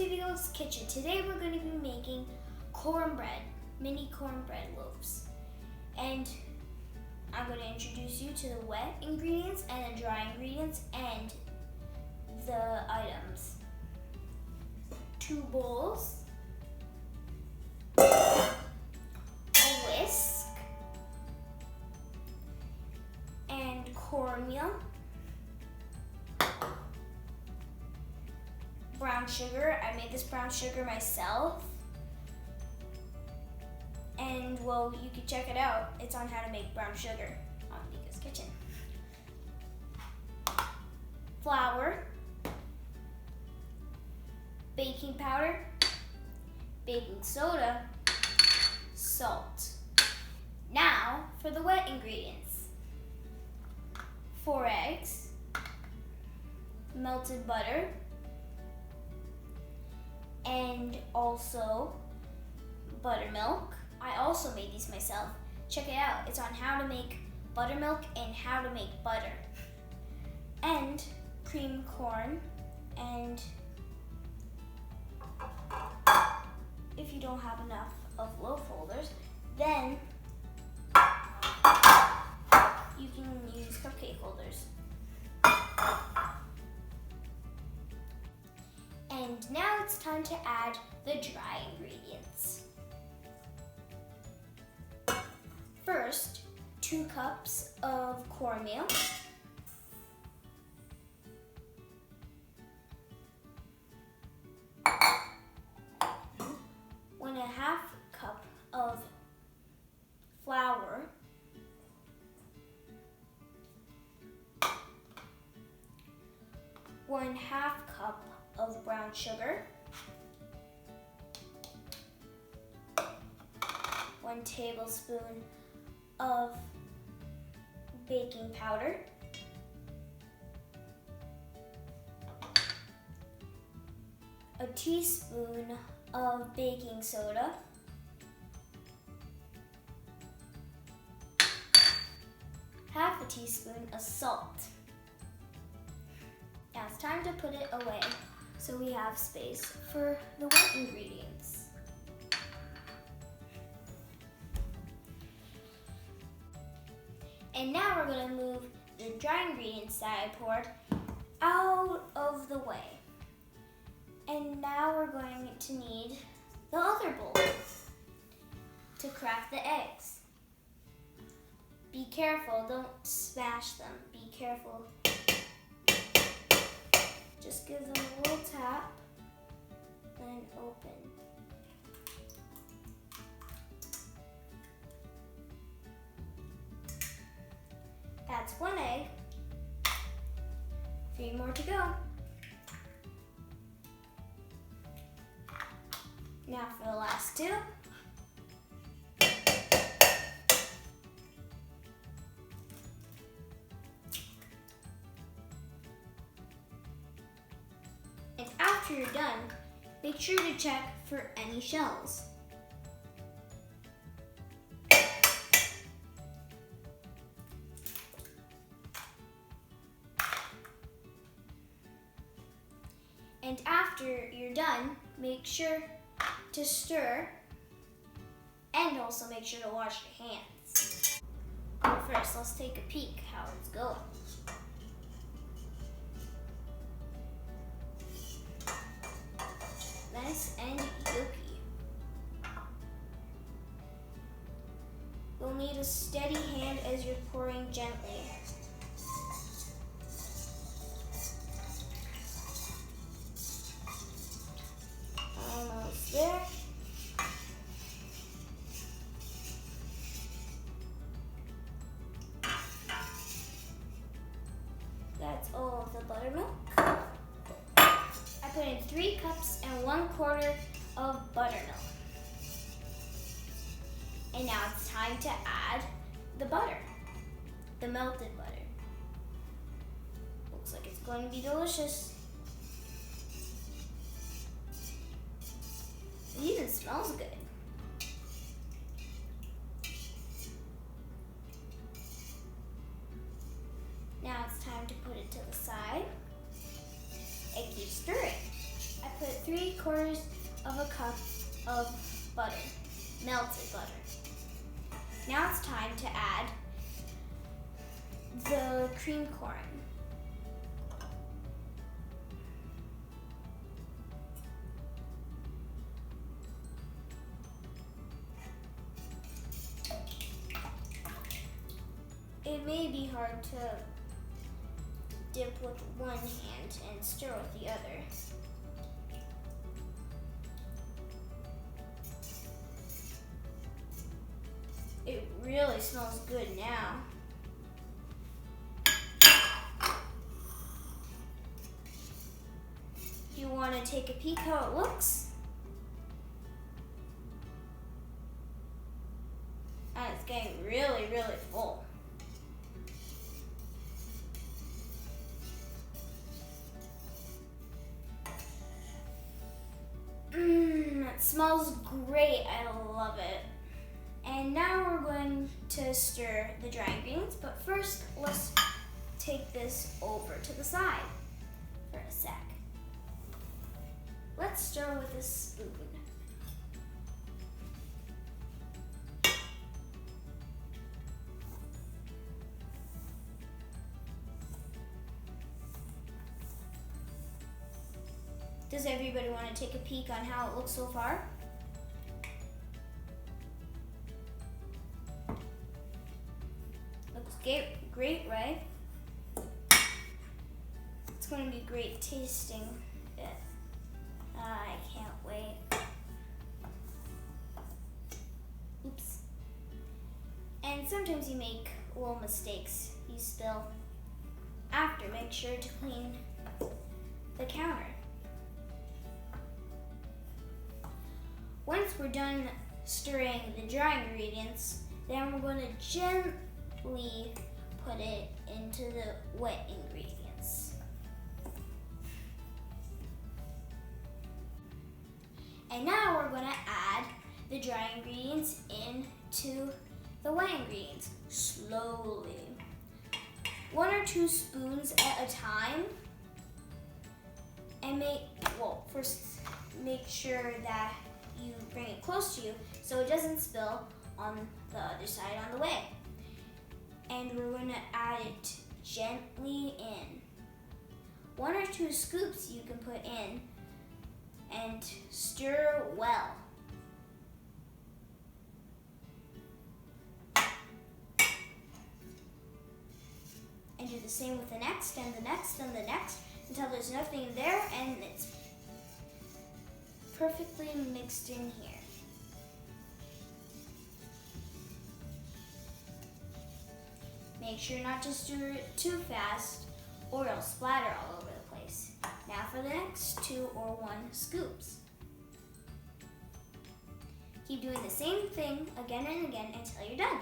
to Viggo's Kitchen. Today we're going to be making cornbread, mini cornbread loaves. And I'm going to introduce you to the wet ingredients and the dry ingredients and the items. 2 bowls, a whisk, and cornmeal, brown sugar. I made this brown sugar myself. And well, you can check it out. It's on how to make brown sugar on Viggo's Kitchen. Flour, baking powder, baking soda, salt. Now for the wet ingredients. 4 eggs, melted butter, and also buttermilk. I also made these myself. Check it out. It's on how to make buttermilk and how to make butter. And cream corn. And if you don't have enough of loaf holders, then you can use cupcake holders. And now it's time to add the dry ingredients. First, 2 cups of cornmeal, 1.5 cup of flour, 1/2 cup of brown sugar, 1 tablespoon of baking powder, 1 teaspoon of baking soda, 1/2 teaspoon of salt. Now it's time to put it away so we have space for the wet ingredients. And now we're going to move the dry ingredients that I poured out of the way. And now we're going to need the other bowl to crack the eggs. Be careful, don't smash them. Be careful. Just give them a little tap, then open. That's 1 egg. 3 more to go. Now for the last 2. And after you're done, make sure to check for any shells. And after you're done, make sure to stir and also make sure to wash your hands. But first, let's take a peek how it's going. Nice and yolky. You'll need a steady hand as you're pouring gently. Almost there. That's all of the buttermilk. I put in 3 cups and 1/4 of buttermilk. And now it's time to add the butter, the melted butter. Looks like it's going to be delicious. It even smells good. Now it's time to put it to the side and keep stirring. I put 3/4 of a cup of butter, melted butter. Now it's time to add the cream corn. It may be hard to dip with one hand and stir with the other. It really smells good now. You want to take a peek how it looks? And it's getting really, really full. It smells great. I love it. And now we're going to stir the dry ingredients, but first let's take this over to the side for a sec. Let's stir with a spoon. Does everybody want to take a peek on how it looks so far? Looks great, right? It's going to be great tasting. I can't wait. Oops. And sometimes you make little mistakes you spill. After, make sure to clean the counter. Once we're done stirring the dry ingredients, then we're going to gently put it into the wet ingredients. And now we're going to add the dry ingredients into the wet ingredients slowly. 1 or 2 spoons at a time. And first make sure that you bring it close to you so it doesn't spill on the other side on the way. And we're going to add it gently in. 1 or 2 scoops you can put in and stir well. And do the same with the next and the next and the next until there's nothing there and it's perfectly mixed in here. Make sure not to stir it too fast or it'll splatter all over the place. Now for the next 2 or 1 scoops. Keep doing the same thing again and again until you're done.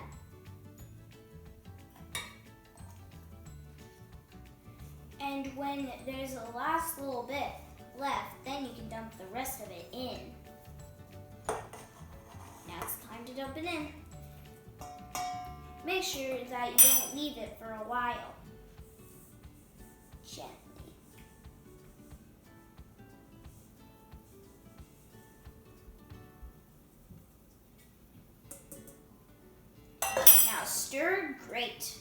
And when there's a last little bit left, then you can dump the rest of it in. Now it's time to dump it in. Make sure that you don't leave it for a while. Gently. Now stir great.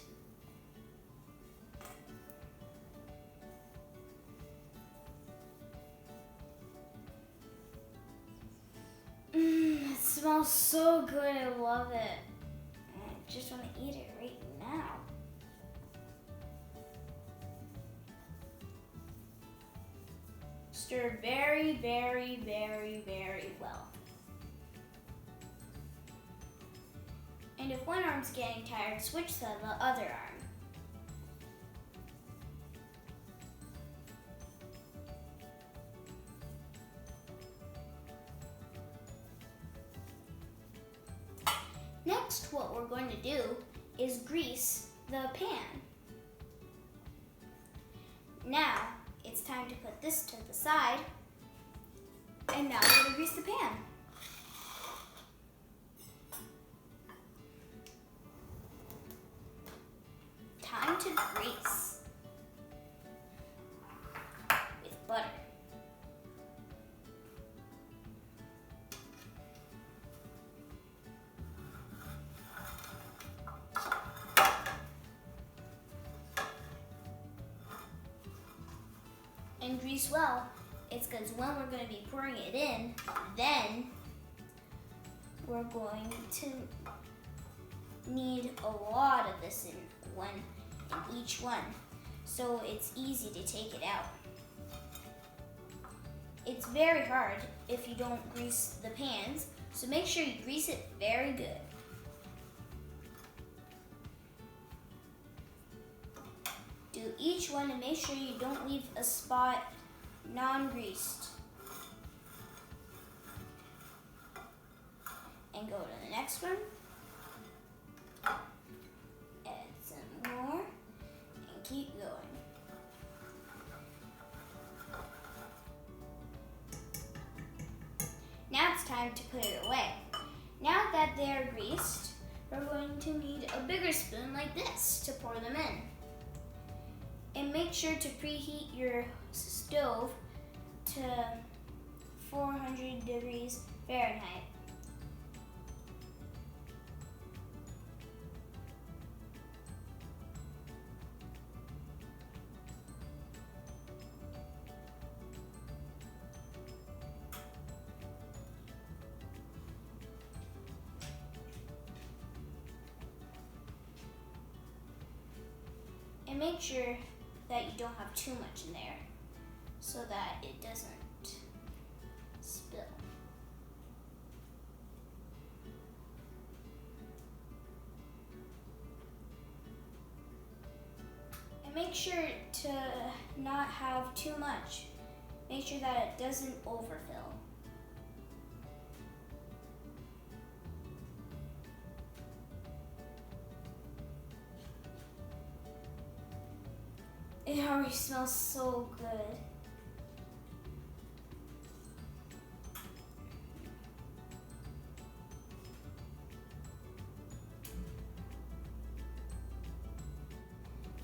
It smells so good, I love it. I just want to eat it right now. Stir very, very, very, very well. And if one arm's getting tired, switch to the other arm. Next, what we're going to do is grease the pan. Now, it's time to put this to the side. And now we're going to grease the pan. Time to grease with butter. and grease well, it's because when we're going to be pouring it in, then we're going to need a lot of this in each one, so it's easy to take it out. It's very hard if you don't grease the pans, so make sure you grease it very good. Do each one and make sure you don't leave a spot non-greased. And go to the next one. Add some more and keep going. Now it's time to put it away. Now that they're greased, we're going to need a bigger spoon like this to pour them in. And make sure to preheat your stove to 400 degrees Fahrenheit. And make sure that you don't have too much in there so that it doesn't spill. And make sure to not have too much. Make sure that it doesn't overfill. It already smells so good.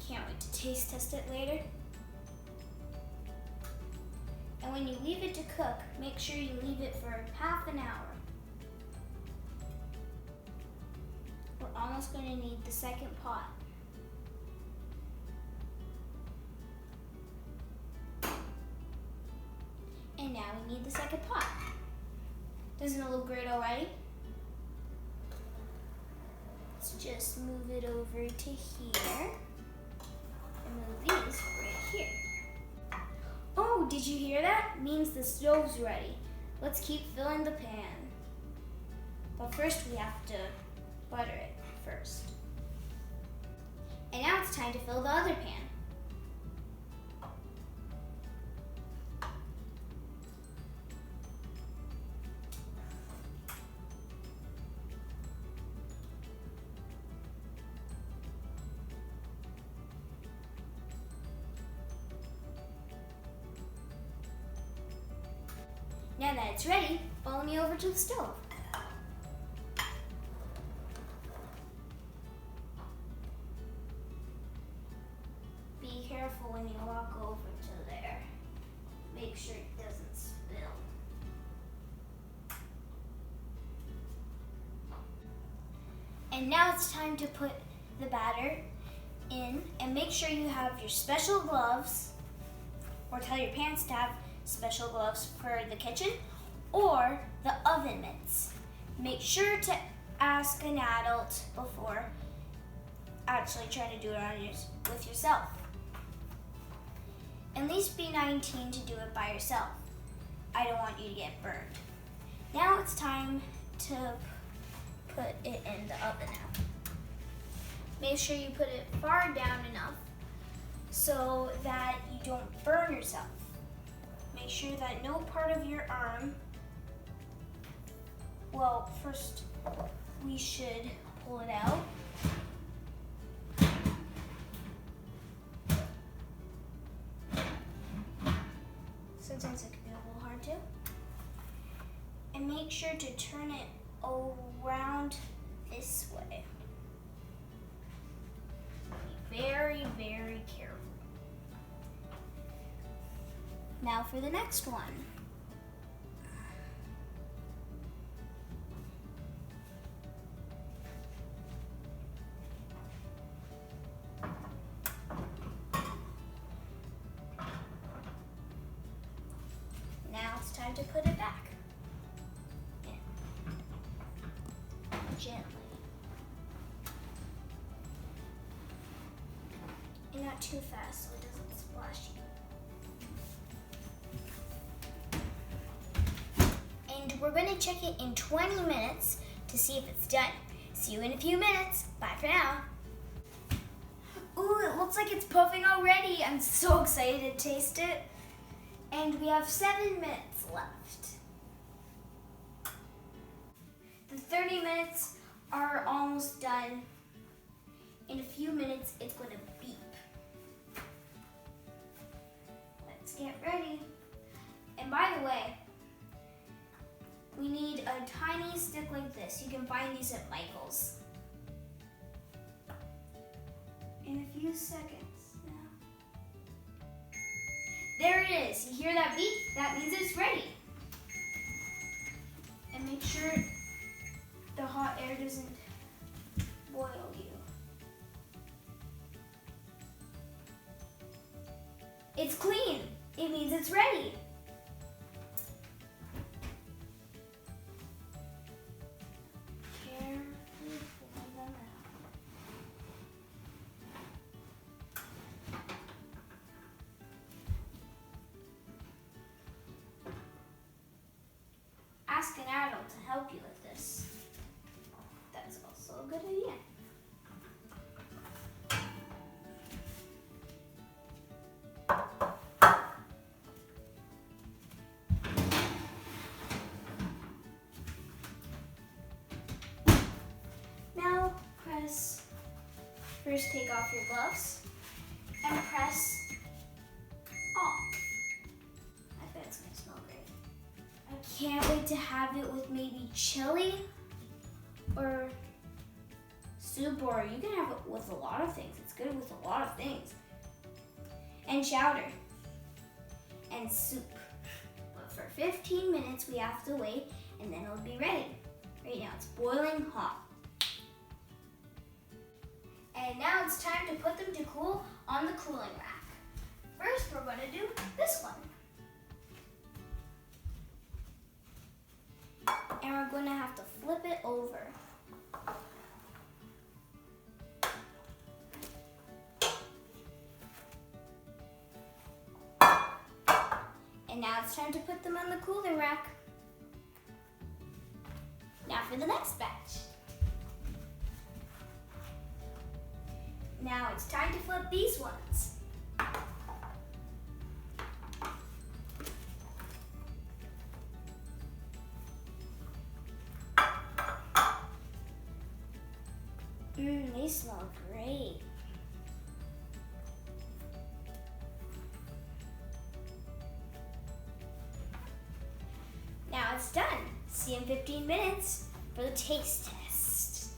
Can't wait to taste test it later. And when you leave it to cook, make sure you leave it for half an hour. We're almost going to need the second pot. And now we need the second pot. Doesn't it look great already? Let's just move it over to here. And move these right here. Oh, did you hear that? Means the stove's ready. Let's keep filling the pan. But first we have to butter it first. And now it's time to fill the other pan. Now that it's ready, follow me over to the stove. Be careful when you walk over to there. Make sure it doesn't spill. And now it's time to put the batter in, and make sure you have your special gloves, or tell your parents to have special gloves for the kitchen, or the oven mitts. Make sure to ask an adult before actually trying to do it with yourself. At least be 19 to do it by yourself. I don't want you to get burned. Now it's time to put it in the oven now. Make sure you put it far down enough so that you don't burn yourself. Make sure that no part of your arm, well, first we should pull it out. Sometimes it can be a little hard to. And make sure to turn it around this way. Be very, very careful. Now for the next one. time to put it back. Yeah. Gently. And not too fast so it doesn't splash you. And we're going to check it in 20 minutes to see if it's done. See you in a few minutes. Bye for now. Ooh, it looks like it's puffing already. I'm so excited to taste it. And we have 7 minutes left. The 30 minutes are almost done. In a few minutes, it's going to beep. Let's get ready. And by the way, we need a tiny stick like this. You can find these at Michael's. In a few seconds now. There it is. You hear that beep? That means it's ready. And make sure the hot air doesn't boil you. It's clean. It means it's ready. Carefully pull them out. Ask an adult to help you with this. That's also a good idea. Now press, first take off your gloves and press off. I bet it's gonna smell great. I can't wait to have it with maybe chili or soup, or you can have it with a lot of things. It's good with a lot of things. And chowder and soup. But for 15 minutes we have to wait and then it'll be ready. Right now it's boiling hot. And now it's time to put them to cool on the cooling rack. First we're going to do this one. And we're going to have to flip it over. And now it's time to put them on the cooling rack. Now for the next batch. Now it's time to flip these ones. They smell great. Now it's done. See you in 15 minutes for the taste test.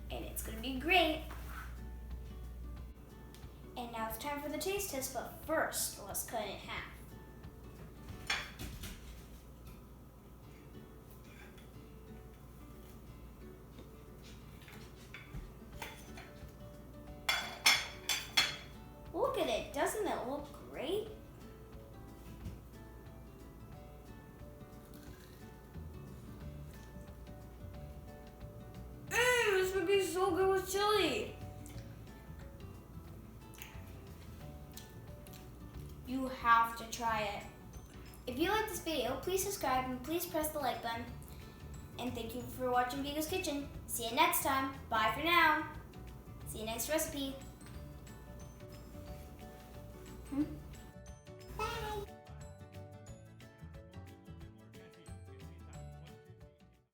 And it's gonna be great. And now it's time for the taste test, but first, let's cut it in half. Look at it, doesn't it look great? This would be so good with chili. You have to try it. If you like this video, please subscribe and please press the like button. And thank you for watching Viggo's Kitchen. See you next time. Bye for now. See you next recipe.